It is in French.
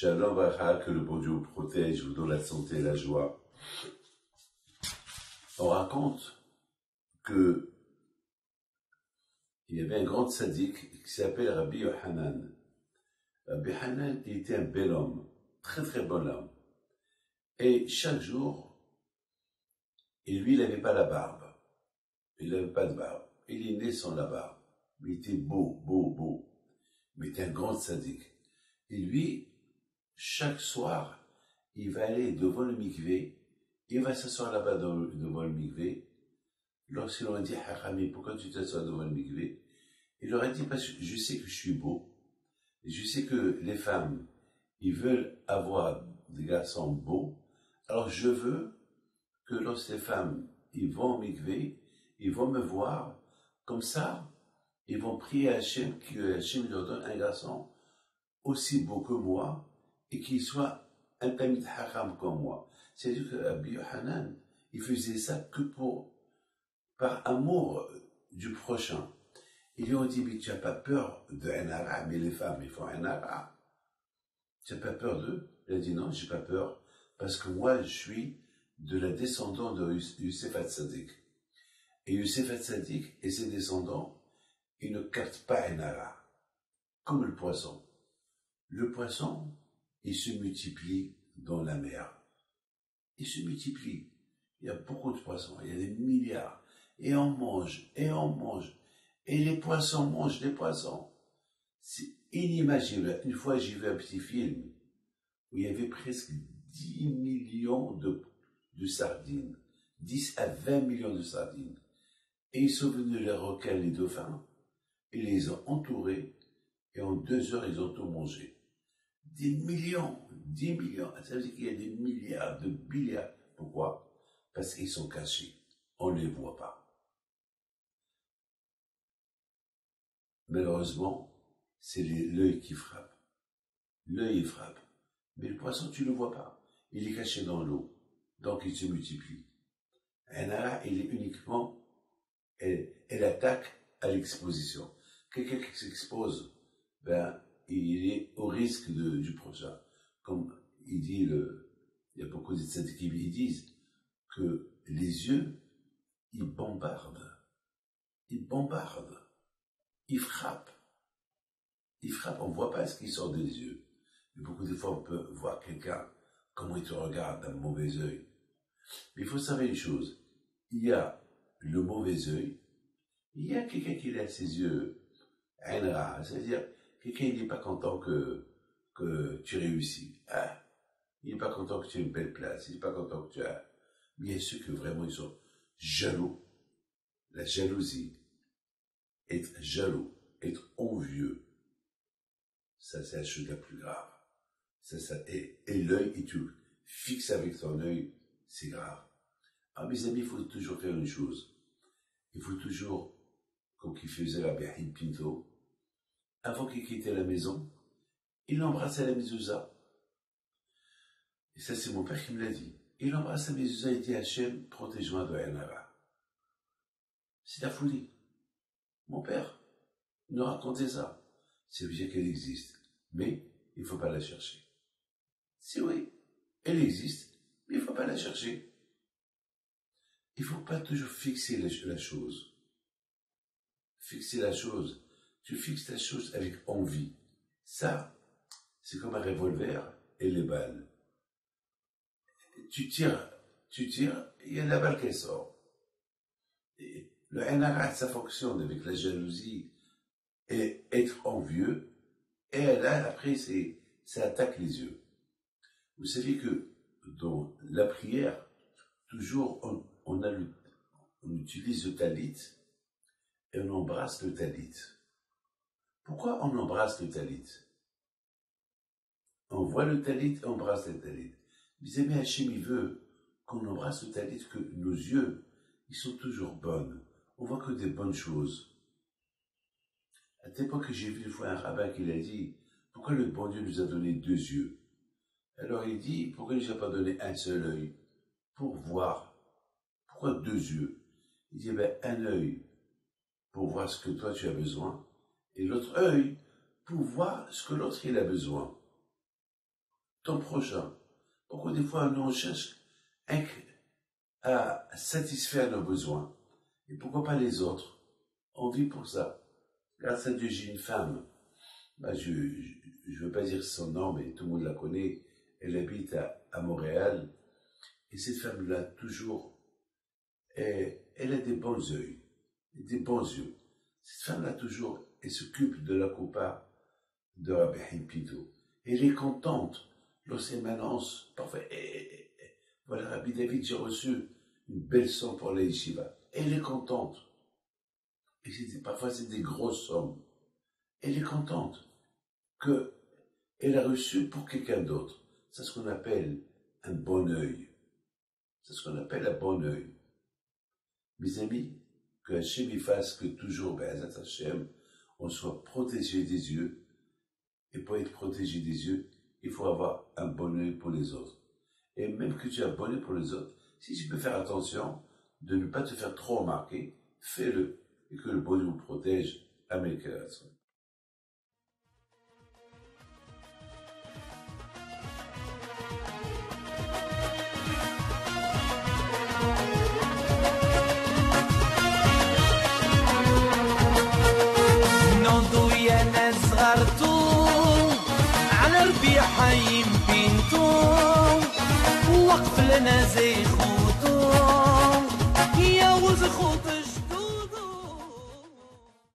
Shalom Bracha, que le bon Dieu vous protège, vous donne la santé et la joie. On raconte que il y avait un grand tzaddik qui s'appelle Rabbi Yohanan. Rabbi Yohanan était un bel homme, très très bon homme. Et chaque jour, il n'avait pas la barbe. Il n'avait pas de barbe. Il est né sans la barbe. Mais il était beau, beau, beau. Mais il était un grand tzaddik. Et lui, chaque soir, il va aller devant le mikvé, il va s'asseoir là-bas devant le mikvé. Lorsqu'il leur a dit, Hachami, pourquoi tu t'assois devant le mikvé? Il leur a dit, parce que je sais que je suis beau, et je sais que les femmes, ils veulent avoir des garçons beaux, alors je veux que lorsque les femmes, ils vont au mikvé, ils vont me voir, comme ça, ils vont prier à Hachem, que Hachem leur donne un garçon aussi beau que moi, et qu'il soit un tamid hacham comme moi. C'est-à-dire que Rabbi Yohanan, il faisait ça que par amour du prochain. Ils lui ont dit, mais tu n'as pas peur de Hanara, mais les femmes, ils font Hanara. Tu n'as pas peur d'eux? Il a dit, non, j'ai pas peur, parce que moi, je suis de la descendante de Yosef Hatzadik. Et Yosef Hatzadik et ses descendants, ils ne captent pas Hanara, comme le poisson. Le poisson, il se multiplie dans la mer. Il se multiplie. Il y a beaucoup de poissons, il y a des milliards. Et on mange, et on mange. Et les poissons mangent les poissons. C'est inimaginable. Une fois, j'ai vu un petit film où il y avait presque 10 millions de sardines. 10 à 20 millions de sardines. Et ils sont venus les requins, les dauphins, et les ont entourés, et en 2 heures, ils ont tout mangé. Des millions, 10 millions, ça veut dire qu'il y a des milliards, de milliards. Pourquoi? Parce qu'ils sont cachés. On ne les voit pas. Malheureusement, c'est l'œil qui frappe. L'œil, il frappe. Mais le poisson, tu ne le vois pas. Il est caché dans l'eau. Donc, il se multiplie. Un ara, il est uniquement, elle attaque à l'exposition. Quelqu'un qui s'expose, ben, il est au risque du prochain. Comme il dit il y a beaucoup de tzadikim qui disent que les yeux, ils bombardent. Ils bombardent. Ils frappent. Ils frappent. On ne voit pas ce qui sort des yeux. Mais beaucoup de fois, on peut voir quelqu'un, comment il te regarde d'un mauvais œil. Mais il faut savoir une chose. Il y a le mauvais œil. Il y a quelqu'un qui a ses yeux, c'est-à-dire, quelqu'un n'est pas content que tu réussis. Ah, il n'est pas content que tu aies une belle place. Il n'est pas content que tu as... Mais il y a ceux que vraiment ils sont jaloux. La jalousie. Être jaloux. Être envieux. Ça, c'est la chose la plus grave. Et l'œil, et tu fixes avec ton œil, c'est grave. Ah, mes amis, il faut toujours faire une chose. Il faut toujours, comme qu'il faisait Rabbi Ahim Pinto, avant qu'il quittait la maison, il embrassait la mezouza. Et ça, c'est mon père qui me l'a dit. Il embrasse la mezouza et dit Hachem, protège-moi de Hanara. C'est la folie. Mon père nous racontait ça. Ça veut dire qu'elle existe. Mais il ne faut pas la chercher. Si oui, elle existe, mais il ne faut pas la chercher. Il ne faut pas toujours fixer la chose. Fixer la chose. Tu fixes la chose avec envie. Ça, c'est comme un revolver et les balles. Tu tires, il y a la balle qui sort. Et le Hanara, ça fonctionne avec la jalousie et être envieux. Et là, après, ça attaque les yeux. Vous savez que dans la prière, toujours, on utilise le talit et on embrasse le talit. Pourquoi on embrasse le talit? On voit le talit et on embrasse le talit. Mes amis, Hachem, il veut qu'on embrasse le talit, que nos yeux, ils sont toujours bonnes. On voit que des bonnes choses. À tel point que j'ai vu une fois un rabbin qui l'a dit, pourquoi le bon Dieu nous a donné 2 yeux? Alors il dit, pourquoi il ne nous a pas donné un seul œil? Pour voir. Pourquoi 2 yeux? Il dit, ben, un œil pour voir ce que toi tu as besoin, et l'autre œil pour voir ce que l'autre il a besoin. ton prochain. Pourquoi des fois nous on cherche à satisfaire nos besoins? Et pourquoi pas les autres? On vit pour ça. Grâce à Dieu, j'ai une femme. Je ne veux pas dire son nom, mais tout le monde la connaît. Elle habite à Montréal. Et cette femme-là, toujours, elle a des bons yeux. Des bons yeux. Cette femme-là, toujours, elle s'occupe de la coupa de Rabbi Pinto. Elle est contente lorsqu'elle m'annonce, parfois, voilà, Rabbi David, j'ai reçu une belle somme pour la yeshiva. Elle est contente. Et parfois, c'est des grosses sommes. Elle est contente qu'elle a reçu pour quelqu'un d'autre. C'est ce qu'on appelle un bon œil. C'est ce qu'on appelle un bon œil. Mes amis, que Hachem y fasse que toujours, Be'ezrat Hashem, on soit protégé des yeux. Et pour être protégé des yeux, il faut avoir un bon œil pour les autres. Et même que tu as un bon œil pour les autres, si tu peux faire attention de ne pas te faire trop remarquer, fais-le. Et que le bon Dieu vous protège. Amen. نوضوا يا ناس صغرتو على ربيع حي بنتو وقف لنا زي خوتو يا وز خوتو